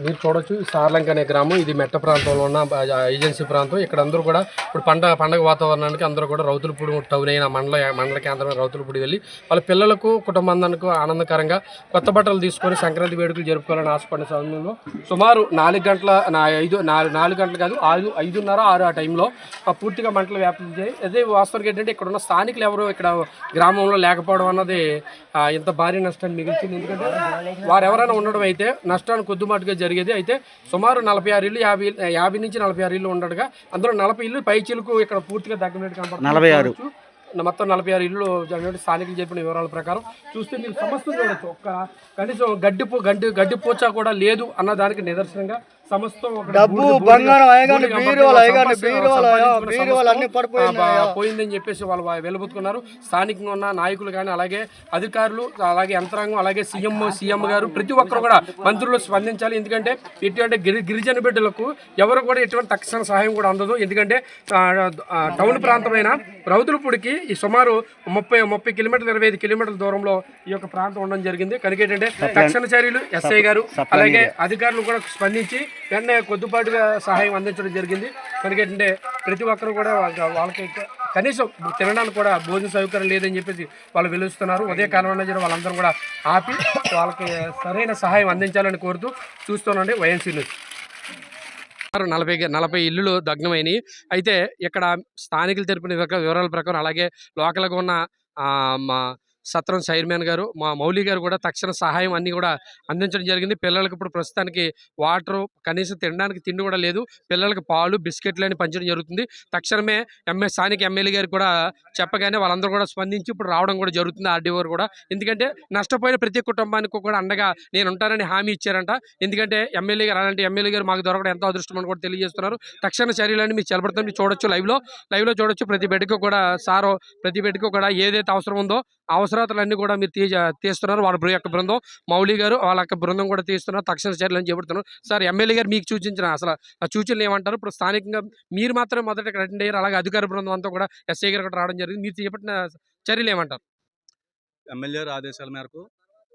మీరు చూడొచ్చు సార్లంక అనే గ్రామం. ఇది మెట్ట ప్రాంతంలో ఉన్న ఏజెన్సీ ప్రాంతం. ఇక్కడ అందరూ కూడా ఇప్పుడు పండగ వాతావరణానికి అందరూ కూడా రౌతులపూడి టౌన్ అయిన మండల కేంద్రమైన రౌతులపూడి వెళ్ళి వాళ్ళ పిల్లలకు కుటుంబానికి ఆనందకరంగా కొత్త బట్టలు తీసుకొని సంక్రాంతి వేడుకలు జరుపుకోవాలని ఆశపడిన సమయంలో సుమారు 4 గంటల 4 గంటలు కాదు 5:30, 6 ఆ టైంలో పూర్తిగా మంటలు వ్యాపించాయి. అదే వాస్తవానికి ఏంటంటే ఇక్కడ ఉన్న స్థానికులు ఎవరు ఇక్కడ గ్రామంలో లేకపోవడం అన్నది ఇంత భారీ నష్టాన్ని మిగిల్చింది. ఎందుకంటే వారు ఎవరైనా ఉండడం అయితే నష్టాన్ని కొద్దిమాటుగా జరిగేది. అయితే సుమారు 46 ఇళ్ళు 50 నుంచి 46 ఇళ్ళు ఉండగా అందులో 40 ఇళ్ళు పైచీలకు ఇక్కడ పూర్తిగా దగ్గర కనపడుతుంది. మొత్తం 46 ఇళ్ళు జరిగినట్టు స్థానికులు చెప్పిన వివరాల ప్రకారం చూస్తే మీరు సమస్య చూడొచ్చు. కనీసం గడ్డి పూచ కూడా లేదు అన్న దానికి నిదర్శనంగా సమస్తం పోయిందని చెప్పేసి వాళ్ళు వెలుబుతున్నారు. స్థానికంగా ఉన్న నాయకులు కానీ అలాగే అధికారులు అలాగే యంత్రాంగం అలాగే సీఎం గారు ప్రతి ఒక్కరు కూడా మంత్రులు స్పందించాలి. ఎందుకంటే ఎటువంటి గిరిజన బిడ్డలకు ఎవరు కూడా ఎటువంటి తక్షణ సహాయం కూడా అందదు. ఎందుకంటే టౌన్ ప్రాంతమైన రౌతులపూడికి ఈ సుమారు 30 కిలోమీటర్లు 25 కిలోమీటర్ల దూరంలో ఈ యొక్క ప్రాంతం ఉండడం జరిగింది. కనుక ఏంటంటే తక్షణ చర్యలు ఎస్ఐ గారు అలాగే అధికారులు కూడా స్పందించి వెంటనే కొద్దిపాటుగా సహాయం అందించడం జరిగింది. కనుక ఏంటంటే ప్రతి ఒక్కరు కూడా వాళ్ళకి కనీసం తినడానికి కూడా భోజన సౌకర్యం లేదని చెప్పేసి వాళ్ళు వెలుస్తున్నారు. ఉదయ కాలంలో వాళ్ళందరూ కూడా ఆపి వాళ్ళకి సరైన సహాయం అందించాలని కోరుతూ చూస్తున్నాండి వైఎన్సీ న్యూస్. 40 ఇల్లులు దగ్నమైనవి. అయితే ఇక్కడ స్థానికులు తెలిపిన వివరాల ప్రకారం అలాగే లోకల్గా ఉన్న మా సత్రం చైర్మన్ గారు మా మౌలి గారు కూడా తక్షణ సహాయం అన్ని కూడా అందించడం జరిగింది. పిల్లలకి ఇప్పుడు ప్రస్తుతానికి వాటరు కనీసం తినడానికి తిండి కూడా లేదు. పిల్లలకి పాలు బిస్కెట్లు అని పంచడం జరుగుతుంది. తక్షణమే స్థానిక ఎమ్మెల్యే గారు కూడా చెప్పగానే వాళ్ళందరూ కూడా స్పందించి ఇప్పుడు రావడం కూడా జరుగుతుంది. ఆర్డీఓ కూడా ఎందుకంటే నష్టపోయిన ప్రతి కుటుంబానికి కూడా అండగా నేను ఉంటానని హామీ ఇచ్చారంట. ఎందుకంటే ఎమ్మెల్యే గారు అలాంటి ఎమ్మెల్యే గారు మాకు దొరకడం ఎంతో అదృష్టం అని కూడా తెలియజేస్తున్నారు. తక్షణ చర్యలని మీకు చేపడతాం. మీరు చూడొచ్చు లైవ్లో చూడొచ్చు. ప్రతి బిడ్డకు కూడా ప్రతి బిడ్డకు కూడా ఏదైతే అవసరం ఉందో అవసరాలన్నీ కూడా మీరు తీస్తున్నారు. వాళ్ళ యొక్క బృందం మౌలి గారు వాళ్ళ యొక్క బృందం కూడా తీస్తున్నారు. తక్షణ చర్యలు చేపడుతున్నారు. సార్ ఎమ్మెల్యే గారు మీకు సూచించిన అసలు ఆ సూచనలు ఏమంటారు? ఇప్పుడు స్థానికంగా మీరు మాత్రమే మొదట అటెండ్ అయ్యారు. అలాగే అధికార బృందం అంతా కూడా ఎస్ఐ గారు కూడా రావడం జరిగింది. మీరు చేపట్టిన చర్యలు ఏమంటారు? ఎమ్మెల్యే గారి ఆదేశాల మేరకు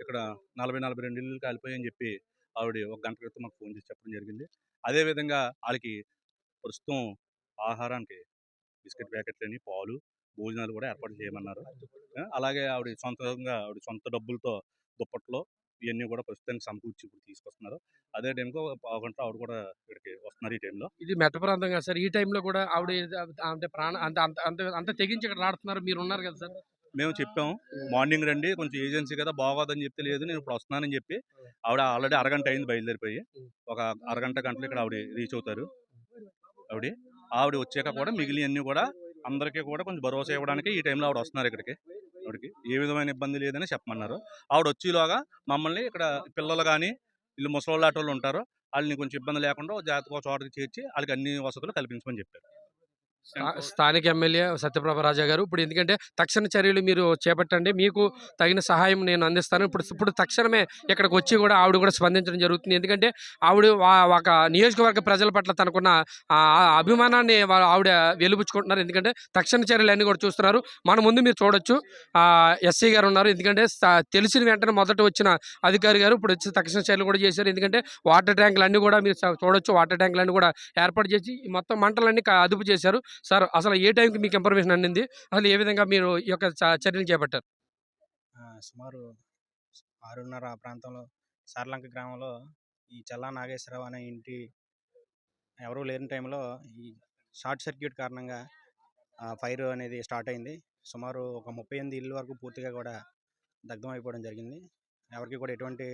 ఇక్కడ 42 ఇళ్ళు కాలిపోయాయని చెప్పి ఆవిడ 1 గంట క్రితం మాకు ఫోన్ చేసి చెప్పడం జరిగింది. అదేవిధంగా వాళ్ళకి ప్రస్తుతం ఆహారానికి బిస్కెట్ ప్యాకెట్లని పాలు భోజనాలు కూడా ఏర్పాటు చేయమన్నారు. అలాగే ఆవిడ సొంత డబ్బులతో దుప్పట్లో ఇవన్నీ కూడా ప్రస్తుతానికి సమకూర్చి ఇప్పుడు తీసుకొస్తున్నారు. అదే టైంకి ఒక పావుగంట ఆవిడ కూడా ఇక్కడికి వస్తున్నారు. ఈ టైంలో ఇది మెట్ట ప్రాంతం కదా సార్. ఈ టైంలో కూడా ఆవిడ అంటే అంత తెగించి ఇక్కడ రాడుతున్నారు. మీరు ఉన్నారు కదా సార్. మేము చెప్పాము మార్నింగ్ రండి కొంచెం ఏజెన్సీ కదా బాగోదని చెప్తే లేదు నేను ఇప్పుడు వస్తున్నానని చెప్పి ఆవిడ ఆల్రెడీ అరగంట అయింది బయలుదేరిపోయి. ఒక గంటలో ఇక్కడ ఆవిడ రీచ్ అవుతారు. ఆవిడ వచ్చాక కూడా మిగిలినవన్నీ కూడా అందరికీ కూడా కొంచెం భరోసా ఇవ్వడానికి ఈ టైంలో ఆవిడ వస్తున్నారు. ఆవిడకి ఏ విధమైన ఇబ్బంది లేదని చెప్పమన్నారు. ఆవిడ వచ్చేలోగా మమ్మల్ని ఇక్కడ పిల్లలు కానీ వీళ్ళు ముసలోళ్ళు ఆటోళ్ళు ఉంటారు వాళ్ళని కొంచెం ఇబ్బంది లేకుండా జాగ్రత్తగా చోటకి చేర్చి వాళ్ళకి అన్ని వసతులు కల్పించమని చెప్పారు స్థానిక ఎమ్మెల్యే సత్యప్రభ రాజా గారు. ఇప్పుడు ఎందుకంటే తక్షణ చర్యలు మీరు చేపట్టండి, మీకు తగిన సహాయం నేను అందిస్తాను. ఇప్పుడు తక్షణమే ఇక్కడికి వచ్చి కూడా ఆవిడ కూడా స్పందించడం జరుగుతుంది. ఎందుకంటే ఆవిడ ఒక నియోజకవర్గ ప్రజల పట్ల తనకున్న అభిమానాన్ని ఆవిడ వెలుబుచ్చుకుంటున్నారు. ఎందుకంటే తక్షణ చర్యలు అన్నీ కూడా చూస్తున్నారు. మన ముందు మీరు చూడొచ్చు ఎస్సీ గారు ఉన్నారు. ఎందుకంటే తెలిసిన వెంటనే మొదట వచ్చిన అధికారి గారు ఇప్పుడు వచ్చి తక్షణ చర్యలు కూడా చేశారు. ఎందుకంటే వాటర్ ట్యాంకులు అన్నీ కూడా మీరు చూడొచ్చు. వాటర్ ట్యాంకులు అన్నీ కూడా ఏర్పాటు చేసి మొత్తం మంటలన్నీ అదుపు చేశారు. సార్ అసలు ఏ టైంకి మీకు ఇన్ఫర్మేషన్ అందింది? అసలు ఏ విధంగా మీరు ఈ యొక్క చర్యలు చేపట్టారు? సుమారు 6:30 ఆ ప్రాంతంలో సార్లంక గ్రామంలో ఈ చల్లా నాగేశ్వరరావు అనే ఇంటి ఎవరూ లేని టైంలో ఈ షార్ట్ సర్క్యూట్ కారణంగా ఫైర్ అనేది స్టార్ట్ అయింది. సుమారు ఒక 38 ఇళ్ళ వరకు పూర్తిగా కూడా దగ్ధం అయిపోవడం జరిగింది. ఎవరికి కూడా ఎటువంటి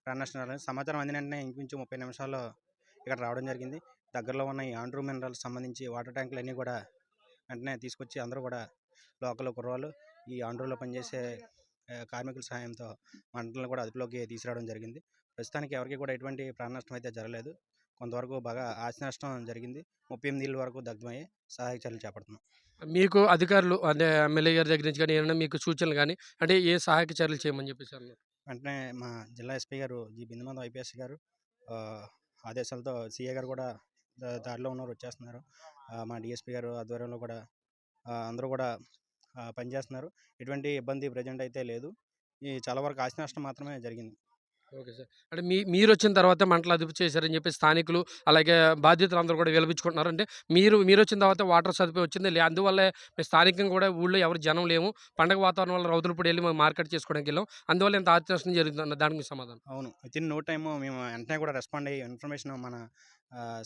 ప్రాణ నష్టం రాలేదు. సమాచారం అందిన వెంటనే ఇంచుమించు 30 నిమిషాల్లో ఇక్కడ రావడం జరిగింది. దగ్గరలో ఉన్న ఈ ఆండ్రూ మినరల్స్ సంబంధించి వాటర్ ట్యాంకులు అన్నీ కూడా వెంటనే తీసుకొచ్చి అందరూ కూడా లోకల్ కుర్రవాళ్ళు ఈ ఆండ్రూలో పనిచేసే కార్మికుల సహాయంతో మంటలను కూడా అదుపులోకి తీసుకురావడం జరిగింది. ప్రస్తుతానికి ఎవరికి కూడా ఎటువంటి ప్రాణ నష్టం అయితే జరగలేదు. కొంతవరకు బాగా ఆస్తి నష్టం జరిగింది. 38 ఇళ్ళ వరకు దగ్ధమయ్యే సహాయక చర్యలు చేపడుతున్నాం. మీకు అధికారులు అంటే ఎమ్మెల్యే గారి దగ్గర నుంచి కానీ ఏమైనా మీకు సూచనలు కానీ అంటే ఏ సహాయక చర్యలు చేయమని చెప్పేసి అన్నారు? వెంటనే మా జిల్లా ఎస్పీ గారు జి బిందుమంది ఐపీఎస్ గారు ఆదేశాలతో సిఏ గారు కూడా దారిలో ఉన్నారు, వచ్చేస్తున్నారు. మా డిఎస్పీ గారు ఆధ్వర్యంలో కూడా అందరూ కూడా పనిచేస్తున్నారు. ఎటువంటి ఇబ్బంది ప్రజెంట్ అయితే లేదు. ఈ చాలా వరకు ఆస్తి నష్టం మాత్రమే జరిగింది. Okay sir. అంటే మీరొచ్చిన తర్వాత మంటలు అదుపు చేశారని చెప్పి స్థానికులు, అలాగే బాధితులందరూ కూడా విలపించుకుంటున్నారు. అంటే మీరొచ్చిన తర్వాత వాటర్ సదుపాయం వచ్చింది. అందువల్లే మేము స్థానికంగా కూడా ఊళ్ళో ఎవరు జనం లేము. పండగ వాతావరణం వల్ల రౌతులపూడి ఎళ్లి మేము మార్కెట్ చేసుకోవడానికెళ్ళాం. అందువల్ల ఇంత ఆస్తి నష్టం జరుగుతుందన్న దానికి మీ సమాధానం? అవును. వితిన్ నో టైమ్ మేము వెంటనే కూడా రెస్పాండ్ అయ్యి ఇన్ఫర్మేషన్ మన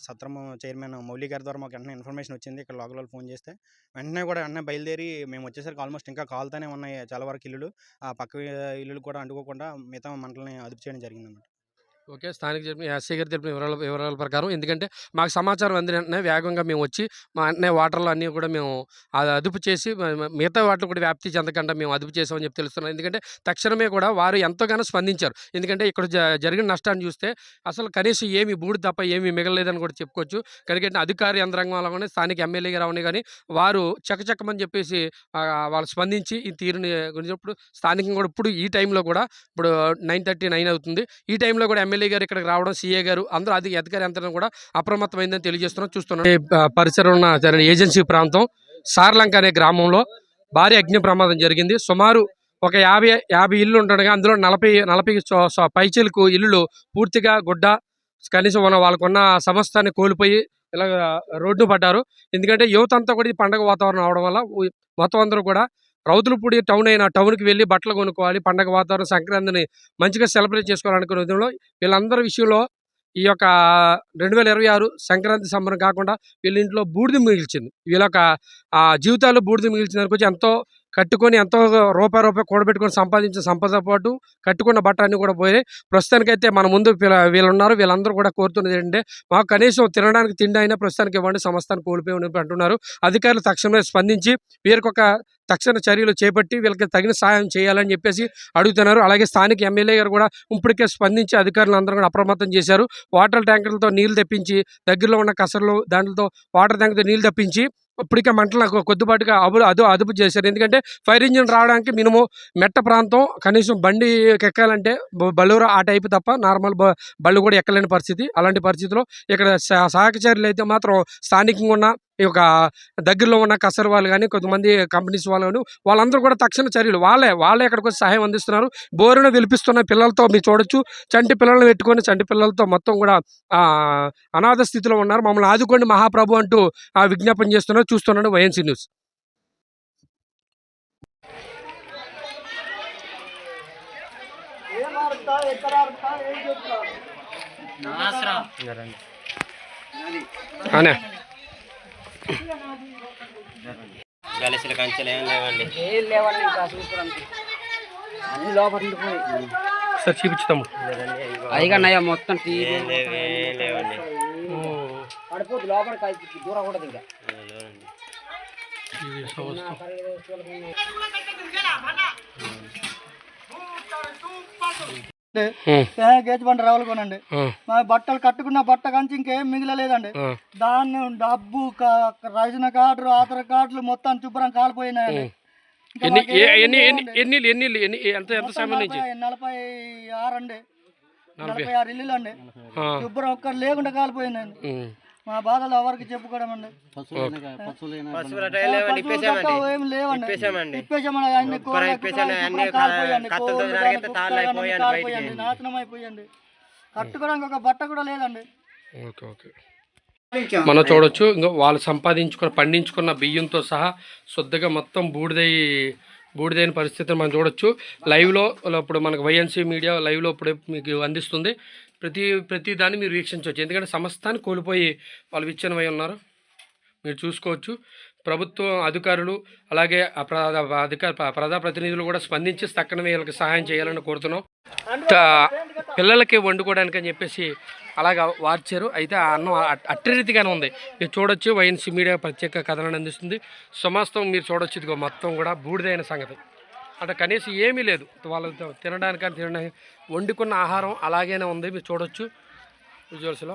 సత్రము చైర్మన్ మౌలి గారి ద్వారా మాకు వెంటనే ఇన్ఫర్మేషన్ వచ్చింది. ఇక్కడ లోకల్ వాళ్ళు ఫోన్ చేస్తే వెంటనే బయలుదేరి మేము వచ్చేసరికి ఆల్మోస్ట్ ఇంకా కాలుతానే ఉన్నాయి చాలా వరకు ఇల్లులు. ఆ పక్క ఇల్లులు కూడా అంటుకోకుండా మిగతా మంటలని అదుపు చేయడం జరిగిందన్నమాట. ఓకే. స్థానిక జరిపిన ఎస్ఐ గారు తెలిపిన వివరాల ప్రకారం ఎందుకంటే మాకు సమాచారం అందిన వెంటనే వేగంగా మేము వచ్చి వెంటనే వాటర్‌లో అన్నీ కూడా మేము అదుపు చేసి మిగతా వాటిని కూడా వ్యాప్తి చెందకుండా మేము అదుపు చేసామని చెప్పి తెలుస్తున్నది. ఎందుకంటే తక్షణమే కూడా వారు ఎంతగానో స్పందించారు. ఎందుకంటే ఇక్కడ జరిగిన నష్టాన్ని చూస్తే అసలు కనీసం ఏమి బూడిద తప్ప ఏమీ మిగలలేదని కూడా చెప్పుకోవచ్చు. ఎందుకంటే అధికార యంత్రాంగంలో గాని, స్థానిక ఎమ్మెల్యే గారు అవని గాని వారు చకచకమని చెప్పేసి వాళ్ళు స్పందించి ఈ తీరుని గురించి ఇప్పుడు స్థానికంగా కూడా ఇప్పుడు ఈ టైంలో కూడా ఇప్పుడు 9:30, 9 అవుతుంది. ఈ టైంలో కూడా ఎమ్మెల్యే గారు ఇక్కడికి రావడం, సీఏ గారు అందరూ అధికార యంత్రం కూడా అప్రమత్తమైందని తెలియజేస్తున్నాం. చూస్తున్నాం ఈ పరిసరం ఉన్న ఏజెన్సీ ప్రాంతం సార్లంక అనే గ్రామంలో భారీ అగ్ని ప్రమాదం జరిగింది. సుమారు ఒక 50 ఇల్లు ఉండగా అందులో 40 పైచిలకు ఇల్లులు పూర్తిగా గుడ్డ కనీసం వాళ్ళకున్న సమస్తాన్ని కోల్పోయి ఇలా రోడ్డు పడ్డారు. ఎందుకంటే యువత అంతా కూడా ఈ పండగ వాతావరణం అవడం వల్ల మొత్తం అందరూ కూడా రౌతులపూడి టౌన్ అయిన టౌన్‌కి వెళ్లి బట్టలు కొనుక్కోవాలి. పండగ వాతావరణం సంక్రాంతిని మంచిగా సెలబ్రేట్ చేసుకోవాలనుకునే విధంలో వీళ్ళందరి విషయంలో ఈ యొక్క 2026 సంక్రాంతి సంబరం కాకుండా వీళ్ళ ఇంట్లో బూడిద మిగిల్చింది. వీళ్ళ యొక్క జీవితాల్లో బూడిద మిగిల్చిన దానికొచ్చి ఎంతో కట్టుకొని ఎంతో రూపాయి కూడబెట్టుకొని సంపాదించిన సంపదతో పాటు కట్టుకున్న బట్ట అన్నీ కూడా పోయాయి. ప్రస్తుతానికైతే మన ముందు వీళ్ళున్నారు. వీళ్ళందరూ కూడా కోరుతున్నది ఏంటంటే మాకు కనీసం తినడానికి తిండి అయినా ప్రస్తుతానికి ఇవ్వండి, సమస్తాన్ని కోల్పోయామని అంటున్నారు. అధికారులు తక్షణమే స్పందించి వీరికొక తక్షణ చర్యలు చేపట్టి వీళ్ళకి తగిన సహాయం చేయాలని చెప్పేసి అడుగుతున్నారు. అలాగే స్థానిక ఎమ్మెల్యే గారు కూడా ఇప్పటికే స్పందించి అధికారులందరూ కూడా అప్రమత్తం చేశారు. వాటర్ ట్యాంకర్లతో నీళ్లు తెప్పించి దగ్గరలో ఉన్న కసర్లు దాంట్లో వాటర్ ట్యాంక్‌తో నీళ్లు తెప్పించి ఇప్పటికే మంటలు కొద్దిపాటుగా అదుపు చేశారు. ఎందుకంటే ఫైర్ ఇంజిన్ రావడానికి మినిమం మెట్ట ప్రాంతం కనీసం బండి ఎక్కాలంటే బలూరా ఆ టైపు తప్ప నార్మల్ బళ్ళు కూడా ఎక్కలేని పరిస్థితి. అలాంటి పరిస్థితిలో ఇక్కడ సహాయక చర్యలు అయితే మాత్రం స్థానికంగా ఉన్న ఈ యొక్క దగ్గరలో ఉన్న కసర్ వాళ్ళు కానీ కొంతమంది కంపెనీస్ వాళ్ళు కానీ వాళ్ళందరూ కూడా తక్షణ చర్యలు వాళ్ళే ఇక్కడికి వచ్చి సహాయం అందిస్తున్నారు. బోరున విలిపిస్తున్న పిల్లలతో మీరు చూడొచ్చు. చంటి పిల్లల్ని పెట్టుకొని చంటి పిల్లలతో మొత్తం కూడా అనాథ స్థితిలో ఉన్నారు. మమ్మల్ని ఆదుకోండి మహాప్రభు అంటూ విజ్ఞాపన చేస్తున్నారు. చూస్తున్నాడు వైఎన్సీ న్యూస్. అనే గలిసిన కంచెలు ఏం లేవండి. అన్ని లోపలికి పోయి సార్ చూపించుతాము. అయిగన్నయ్య మొత్తం ఏం లేవండి. పడిపోతుంది లోపలికి దూరం కూడా ఇంకా గేజ్ బండి రావులు కొనండి. మా బట్టలు కట్టుకున్న బట్ట కంచి ఇంకేం మిగిలలేదండి. దాన్ని డబ్బు రేషన్ కార్డు ఆధార్ కార్డులు మొత్తం శుభ్రం కాలిపోయినాయండి. 46 అండి, 46 ఇల్లులు అండి. శుభ్రం ఒక్కరు లేకుండా కాలిపోయిందండి. మా బాధలు ఎవరికి చెప్పుకోవడం అండి. ఏం లేవండి, నాశనం అయిపోయండి. కట్టుకోవడానికి ఒక బట్ట కూడా లేదండి. మనం చూడొచ్చు ఇంకా వాళ్ళు పండించుకున్న బియ్యంతో సహా శుద్ధగా మొత్తం బూడిదైన పరిస్థితిని మనం చూడొచ్చు. లైవ్లో ఇప్పుడు మనకు వైఎన్సీ మీడియా లైవ్లో ఇప్పుడే మీకు అందిస్తుంది. ప్రతి దాన్ని మీరు వీక్షించవచ్చు. ఎందుకంటే సమస్తాన్ని కోల్పోయి వాళ్ళు విచ్ఛిన్నమై ఉన్నారు. మీరు చూసుకోవచ్చు. ప్రభుత్వం అధికారులు అలాగే ప్రజాప్రతినిధులు కూడా స్పందించి తక్షణమే వీళ్ళకి సహాయం చేయాలని కోరుతున్నాం. పిల్లలకి వండుకోవడానికి అని చెప్పేసి అలాగా వార్చారు. అయితే ఆ అన్నం అట్టి రీతిగానే ఉంది. మీరు చూడొచ్చు. వైఎన్సీ మీడియా ప్రత్యేక కథనాన్ని అందిస్తుంది. సమస్తం మీరు చూడొచ్చు. ఇదిగో మొత్తం కూడా బూడిదైన సంగతి. అంటే కనీసం ఏమీ లేదు. వాళ్ళు తినడానికి వండుకున్న ఆహారం అలాగనే ఉంది. మీరు చూడొచ్చు విజువల్స్లో.